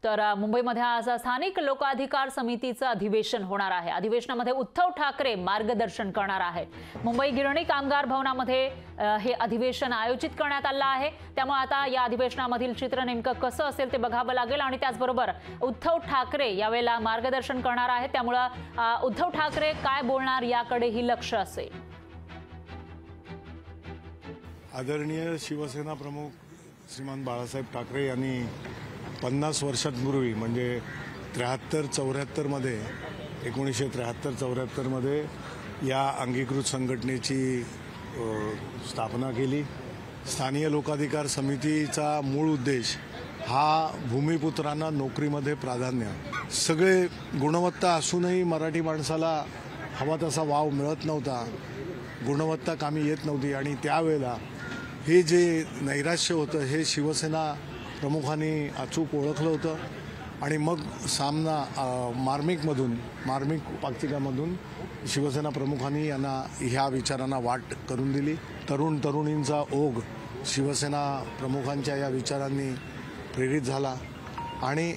तर मुंबईमध्ये आज स्थानिक लोकाधिकार समितीचं अधिवेशन होणार आहे। अधिवेशनामध्ये उद्धव ठाकरे मार्गदर्शन करणार आहेत। मुंबई गिरणी कामगार भवनामध्ये हे अधिवेशन आयोजित करण्यात आलं आहे। त्यामुळे आता या अधिवेशनामधील चित्र नेमकं कसं असेल ते बघावं लागेल आणि त्याचबरोबर उद्धव ठाकरे यावेळेला मार्गदर्शन करणार आहेत। त्यामुळे उद्धव ठाकरे काय बोलणार याकडेही लक्ष असेल। आदरणीय शिवसेना प्रमुख श्रीमान बाळासाहेब ठाकरे यांनी 50 वर्षांपूर्वी म्हणजे 73-74 मध्ये 1973-74 मध्ये या अंगीकृत संघटनेची स्थापना केली। स्थानीय लोकाधिकार समितीचा मूळ उद्देश हा भूमिपुत्रांना नोकरीमध्ये प्राधान्य, सगळे गुणवत्ता असूनही मराठी माणसाला हवा तसा वाव मिळत नव्हता, गुणवत्ता कामी येत नव्हती आणि त्यावेळेला हे जे नैराश्य होतं हे शिवसेना प्रमुखांनी अचूक ओळखलं होतं आणि मग सामना मार्मिक पाक्षिकामधून शिवसेना प्रमुखांनी यांना ह्या विचारांना वाट करून दिली। तरुणींचा ओघ शिवसेना प्रमुखांच्या या विचारांनी प्रेरित झाला आणि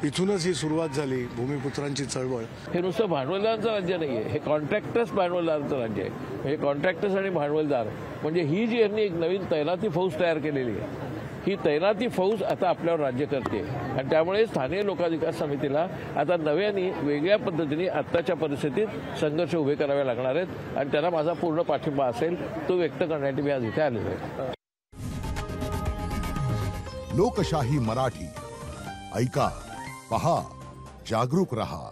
इथूनच ही सुरुवात झाली भूमिपुत्रांची चळवळ। हे नुसतं भांडवलदारांचं राज्य नाही आहे, हे कॉन्ट्रॅक्टर्स भांडवलदारांचं राज्य आहे। हे कॉन्ट्रॅक्टर्स आणि भांडवलदार म्हणजे ही जी यांनी एक नवीन तैनाती फौज तयार केलेली आहे, ही तैनाती फौज आता आपल्यावर राज्य करते आणि त्यामुळे स्थानिक लोकाधिकार समितीला आता नव्याने वेगळ्या पद्धतीने आत्ताच्या परिस्थितीत संघर्ष उभे करावे लागणार आहेत आणि त्याला माझा पूर्ण पाठिंबा असेल तो व्यक्त करण्यासाठी मी आज इथे आलेलो आहे। लोकशाही मराठी ऐका, पहा, जागरूक रहा।